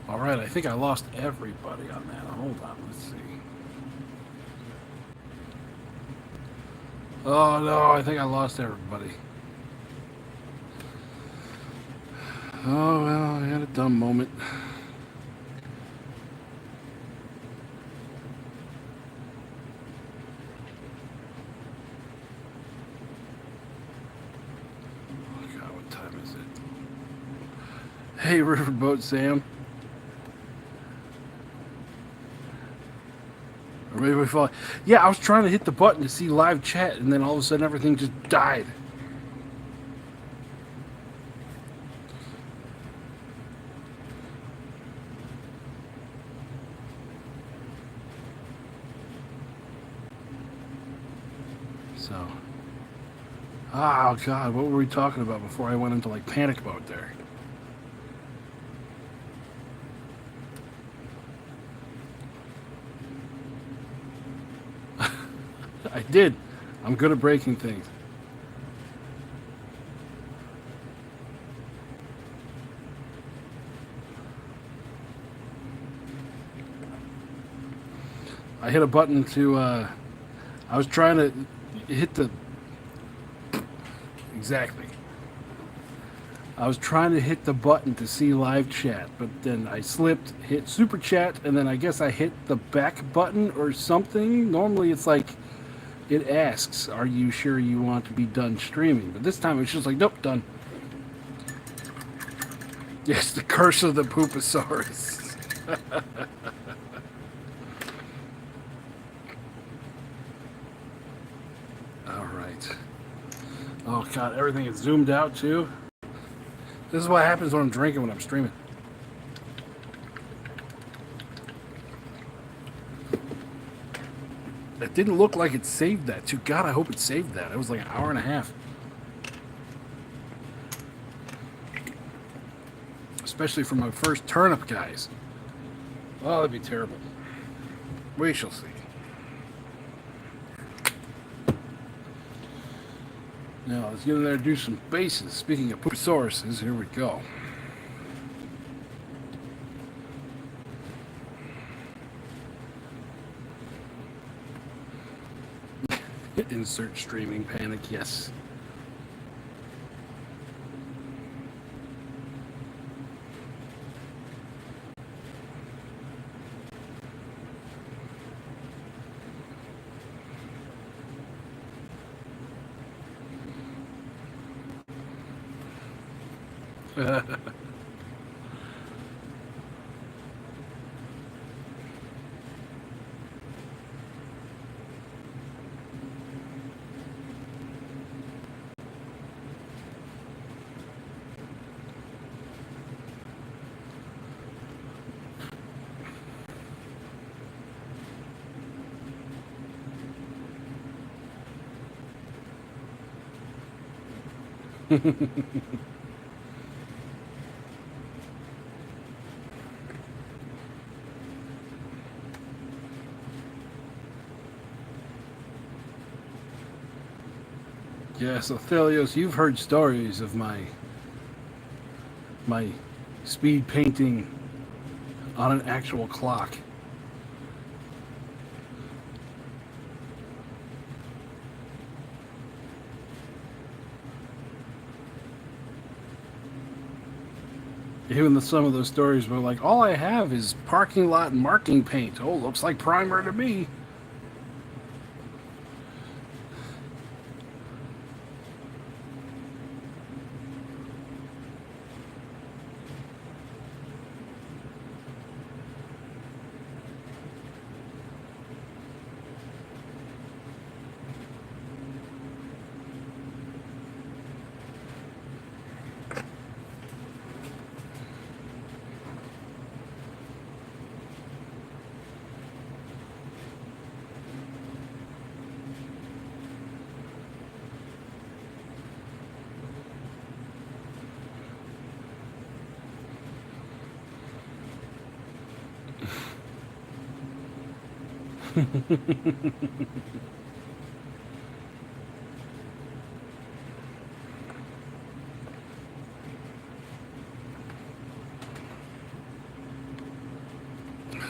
All right, I think I lost everybody on that. Hold on, let's see. Oh no, I think I lost everybody. Oh well, I had a dumb moment. Oh God, what time is it? Hey, Riverboat Sam. Or maybe we fall. Yeah, I was trying to hit the button to see live chat, and then all of a sudden everything just died. So, oh God, what were we talking about before I went into like panic mode there? I did. I'm good at breaking things. I hit a button to. I was trying to hit the. Exactly. I was trying to hit the button to see live chat, but then I slipped, hit super chat, and then I guess I hit the back button or something. Normally it's like it asks, "Are you sure you want to be done streaming?" But this time it's just like, "Nope, done." Yes, the curse of the Pooposaurus. All right. Oh God, everything is zoomed out too. This is what happens when I'm drinking when I'm streaming. It didn't look like it saved that too. God, I hope it saved that. It was like an hour and a half. Especially for my first turnip, guys. Oh, that'd be terrible. We shall see. Now, let's get in there and do some bases. Speaking of Poopsauruses, here we go. Insert streaming panic, yes. Yes, Athelios, you've heard stories of my speed painting on an actual clock. Even some of those stories were like, all I have is parking lot marking paint. Oh, looks like primer to me.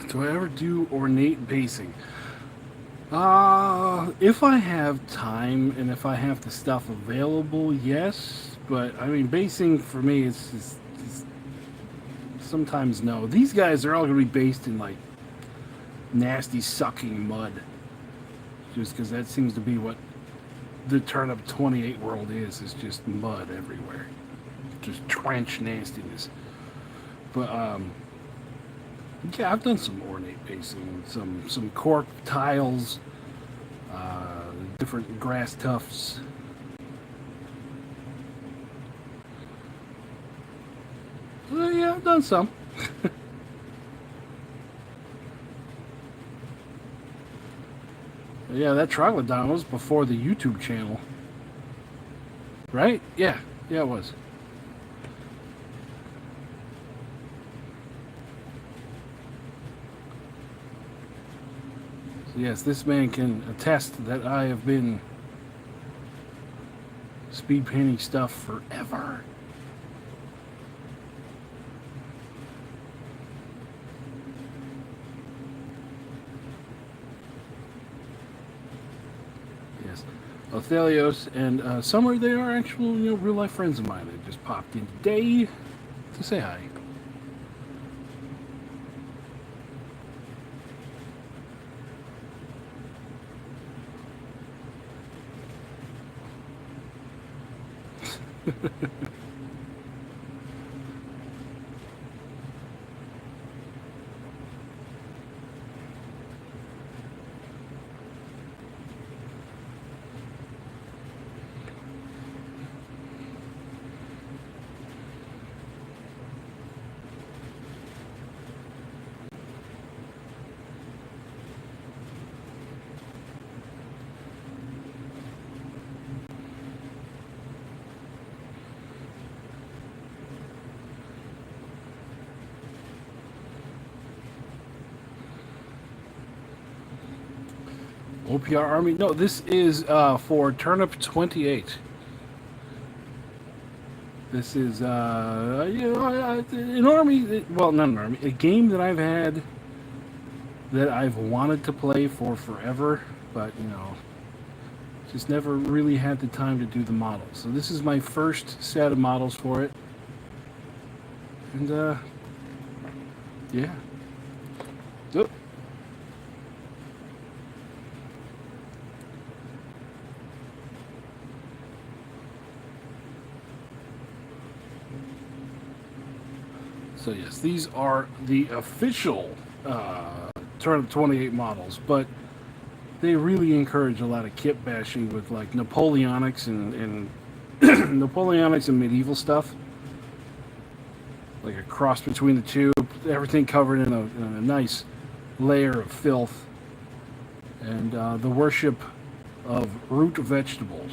Do I ever do ornate basing? If I have time and if I have the stuff available, yes. But I mean, basing for me is just sometimes no. These guys are all going to be based in like nasty sucking mud, just because that seems to be what the Turnip 28 world is just mud everywhere, just trench nastiness. But yeah, I've done some ornate basing, some cork tiles, different grass tufts. Yeah, I've done some. Yeah, that Troglodon was before the YouTube channel. Right? Yeah. Yeah, it was. So yes, this man can attest that I have been speed painting stuff forever. Yes. Othelios and Summer, they are actual, real life friends of mine. They just popped in today to say hi. OPR Army? No, this is for Turnip 28. This is, an army, well, not an army, a game that I've had that I've wanted to play for forever, but, just never really had the time to do the models. So this is my first set of models for it. And, yeah. Oop. So yes, these are the official Turnip 28 models, but they really encourage a lot of kit bashing with like Napoleonics and Napoleonics and medieval stuff, like a cross between the two. Everything covered in a nice layer of filth, and the worship of root vegetables.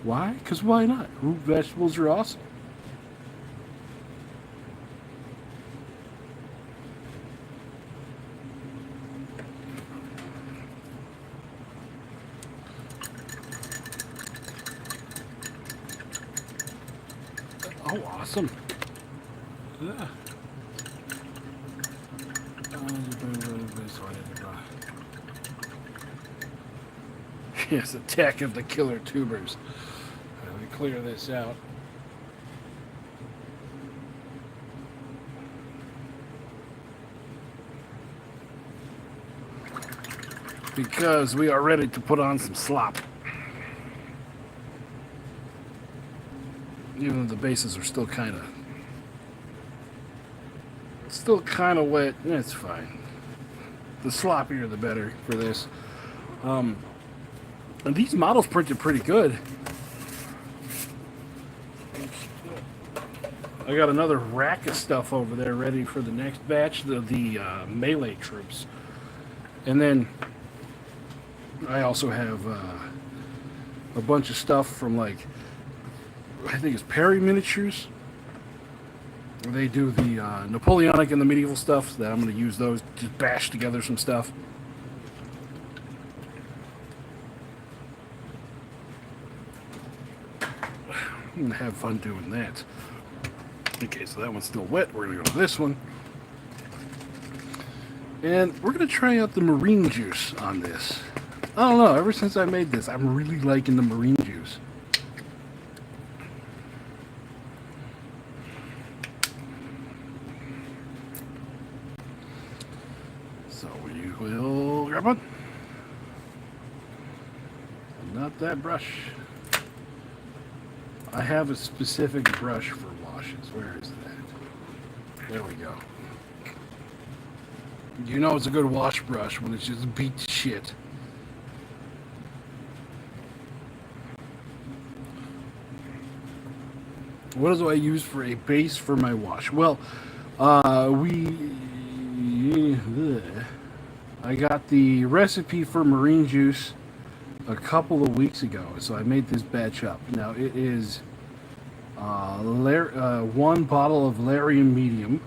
Why? Because why not? Root vegetables are awesome. Oh, awesome. Yeah. Yes, attack of the killer tubers. Let me clear this out. Because we are ready to put on some slop. Even though the bases are still kind of wet. That's fine. The sloppier the better for this. And these models printed pretty good. I got another rack of stuff over there ready for the next batch, the melee troops. And then I also have a bunch of stuff from, like, I think it's Perry Miniatures. They do the Napoleonic and the medieval stuff, so that I'm going to use those to bash together some stuff. I'm going to have fun doing that. Okay, so that one's still wet. We're going to go to this one. And we're going to try out the marine juice on this. I don't know, ever since I made this, I'm really liking the marine juice. So we will grab one. Not that brush. I have a specific brush for washes. Where is that? There we go. You know it's a good wash brush when it's just beat to shit. What do I use for a base for my wash? Well, I got the recipe for marine juice a couple of weeks ago, so I made this batch up. Now it is 1 bottle of Larium Medium,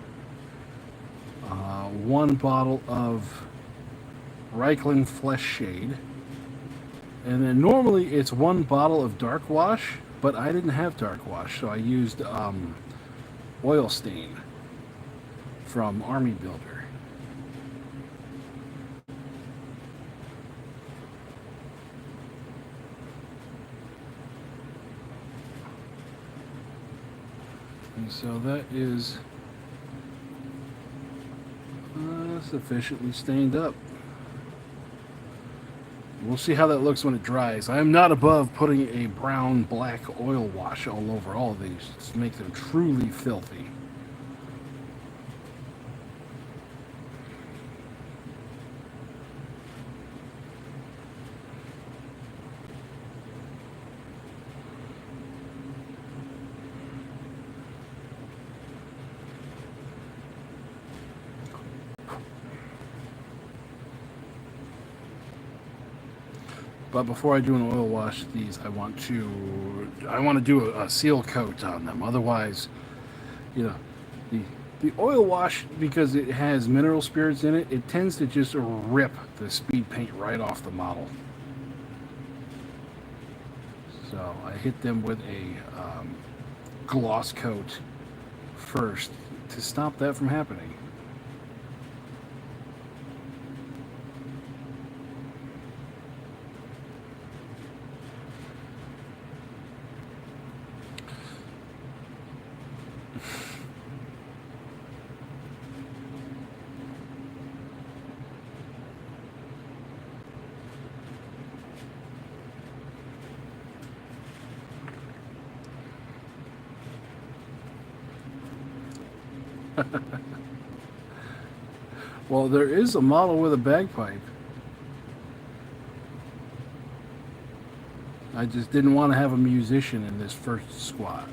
1 bottle of Reichland Flesh Shade, and then normally it's 1 bottle of Dark Wash, but I didn't have Dark Wash, so I used Oil Stain from Army Builder. And so that is sufficiently stained up. We'll see how that looks when it dries. I am not above putting a brown black oil wash all over all of these to make them truly filthy. But before I do an oil wash these, I want to do a seal coat on them. Otherwise, you know, the oil wash, because it has mineral spirits in it, it tends to just rip the speed paint right off the model. So I hit them with a gloss coat first to stop that from happening. Well, there is a model with a bagpipe. I just didn't want to have a musician in this first squad.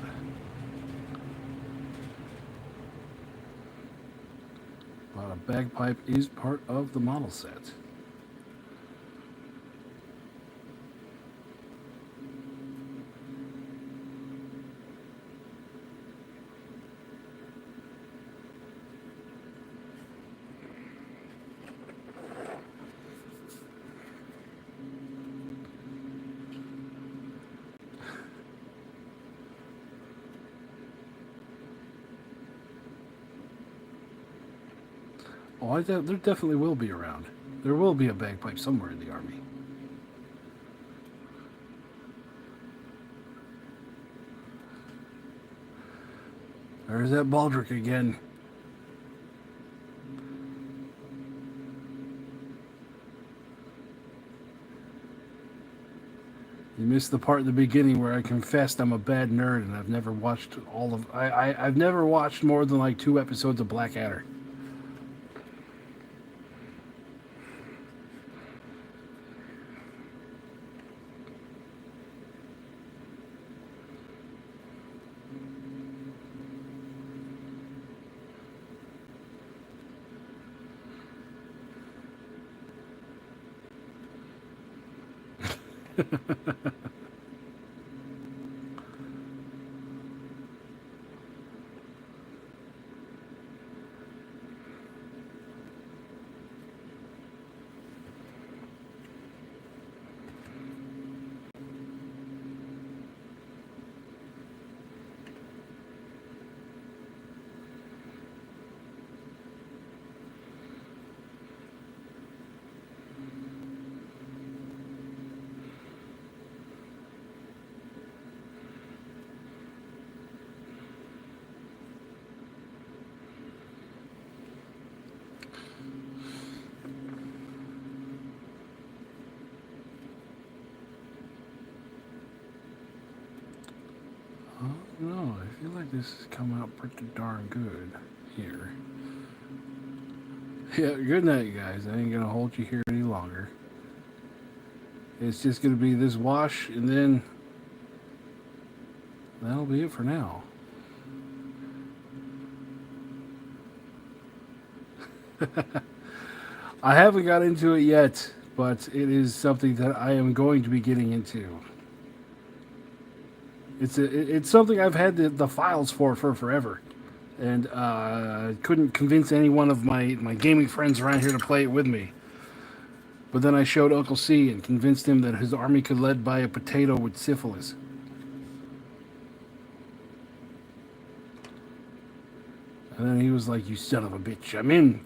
But a bagpipe is part of the model set. Oh, there definitely will be around. There will be a bagpipe somewhere in the army. There's that baldric again. You missed the part in the beginning where I confessed I'm a bad nerd and I've never watched all of... I've never watched more than like 2 episodes of Blackadder. No, I feel like this has come out pretty darn good here. Yeah, good night, guys. I ain't gonna hold you here any longer. It's just gonna be this wash, and then that'll be it for now. I haven't got into it yet, but it is something that I am going to be getting into. It's something I've had the files for forever, and couldn't convince any one of my gaming friends around here to play it with me. But then I showed Uncle C and convinced him that his army could led by a potato with syphilis. And then he was like, "You son of a bitch, I'm in."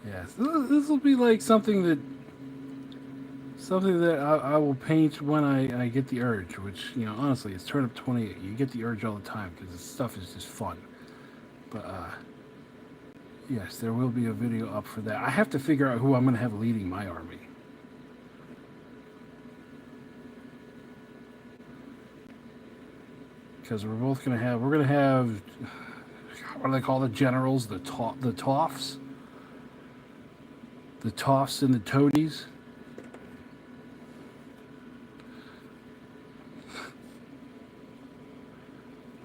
Yes, this will be like something that I will paint when I get the urge. Which, honestly, it's turnip 28. You get the urge all the time because this stuff is just fun. But yes, there will be a video up for that. I have to figure out who I'm going to have leading my army. Because we're going to have, what do they call the generals? The toffs? The toffs and the toadies?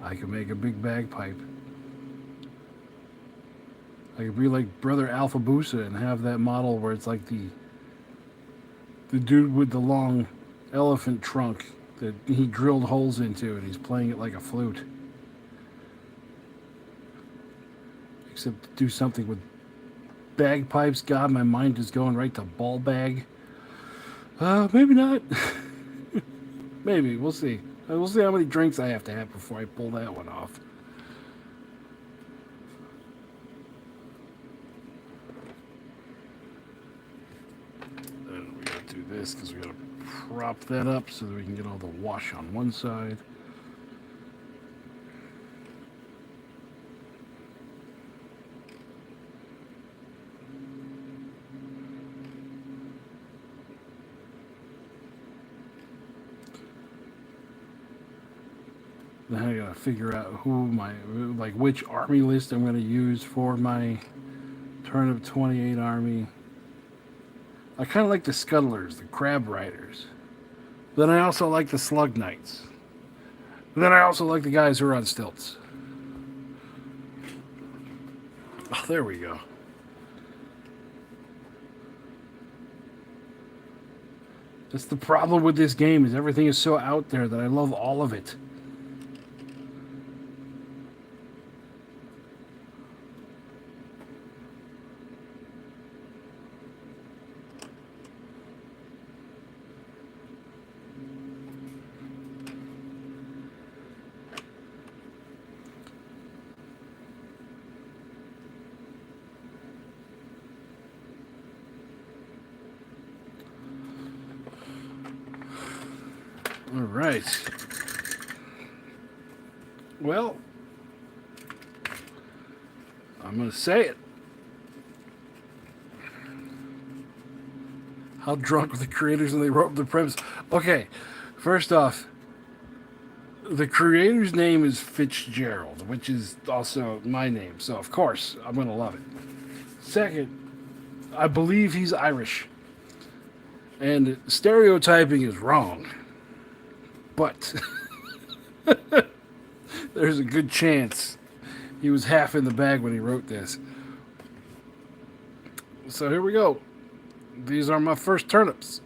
I could make a big bagpipe. I could be like Brother Alpha Busa and have that model where it's like the dude with the long elephant trunk that he drilled holes into and he's playing it like a flute. Except to do something with bagpipes. God, my mind is going right to ball bag. Maybe not. Maybe. We'll see. We'll see how many drinks I have to have before I pull that one off. And we gotta do this because we gotta prop that up so that we can get all the wash on one side. Then I gotta figure out which army list I'm gonna use for my turnip 28 army. I kind of like the scuttlers, the crab riders. Then I also like the slug knights. Then I also like the guys who are on stilts. Oh, there we go. That's the problem with this game, is everything is so out there that I love all of it. All right. Well, I'm going to say it. How drunk were the creators when they wrote the premise? Okay, first off, the creator's name is Fitzgerald, which is also my name, so of course I'm going to love it. Second, I believe he's Irish. And stereotyping is wrong. But there's a good chance he was half in the bag when he wrote this. So here we go. These are my first turnips.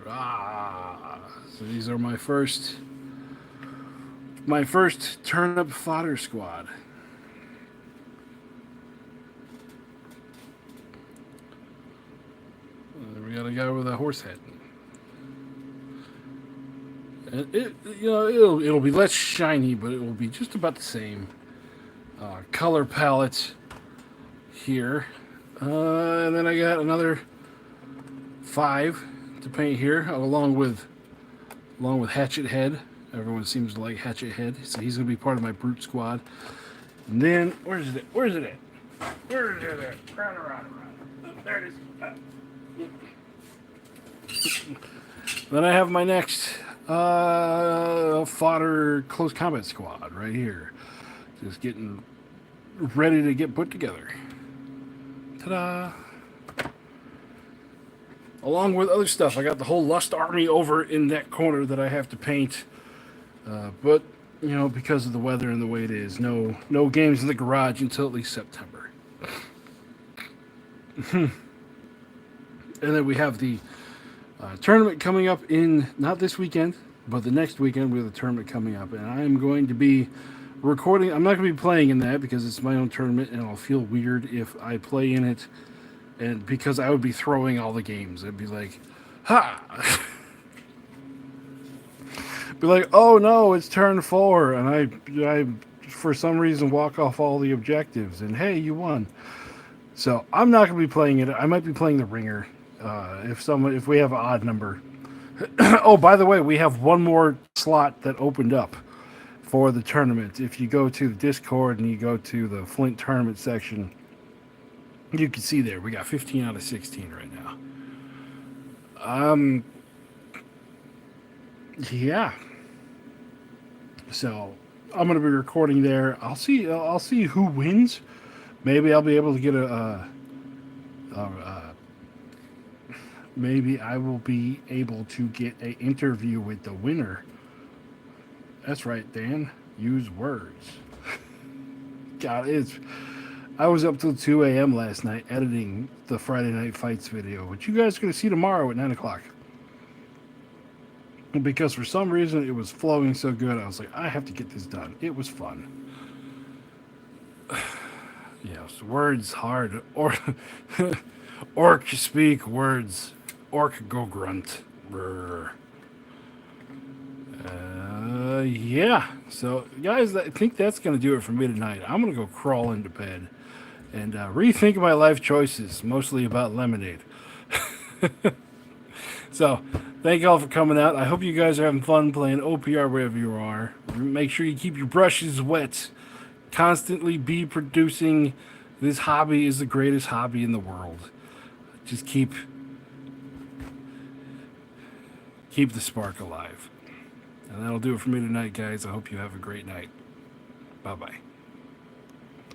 So these are my first turnip fodder squad. the guy with a horse head. And it'll be less shiny, but it will be just about the same color palette here. And then I got another 5 to paint here, along with Hatchet Head. Everyone seems to like Hatchet Head, so he's gonna be part of my brute squad. And then where's it at? Where is it at? Around. Oh, there it is. Then I have my next fodder close combat squad right here, just getting ready to get put together. Ta-da! Along with other stuff, I got the whole Lust army over in that corner that I have to paint. But because of the weather and the way it is, no games in the garage until at least September. And then we have the tournament coming up in not this weekend, but the next weekend. We have a tournament coming up, and I'm going to be recording. I'm not going to be playing in that because it's my own tournament, and I'll feel weird if I play in it. And because I would be throwing all the games, I'd be like, ha! Be like, oh no, it's turn 4, and I for some reason walk off all the objectives, and hey, you won. So I'm not going to be playing it. I might be playing the ringer if we have an odd number. Oh, by the way, we have one more slot that opened up for the tournament. If you go to the Discord and you go to the Flint tournament section, you can see there we got 15 out of 16 right now. Yeah. So I'm going to be recording there. I'll see who wins. Maybe I'll be able to get maybe I will be able to get an interview with the winner. That's right, Dan. Use words. God, I was up till 2 a.m. last night editing the Friday Night Fights video, which you guys are going to see tomorrow at 9 o'clock. Because for some reason it was flowing so good, I was like, I have to get this done. It was fun. Yes, words hard. Orc speak words. Orc go grunt. Yeah. So, guys, I think that's going to do it for me tonight. I'm going to go crawl into bed and rethink my life choices, mostly about lemonade. So, thank you all for coming out. I hope you guys are having fun playing OPR wherever you are. Make sure you keep your brushes wet. Constantly be producing. This hobby is the greatest hobby in the world. Just keep the spark alive. And that'll do it for me tonight, guys. I hope you have a great night. Bye-bye.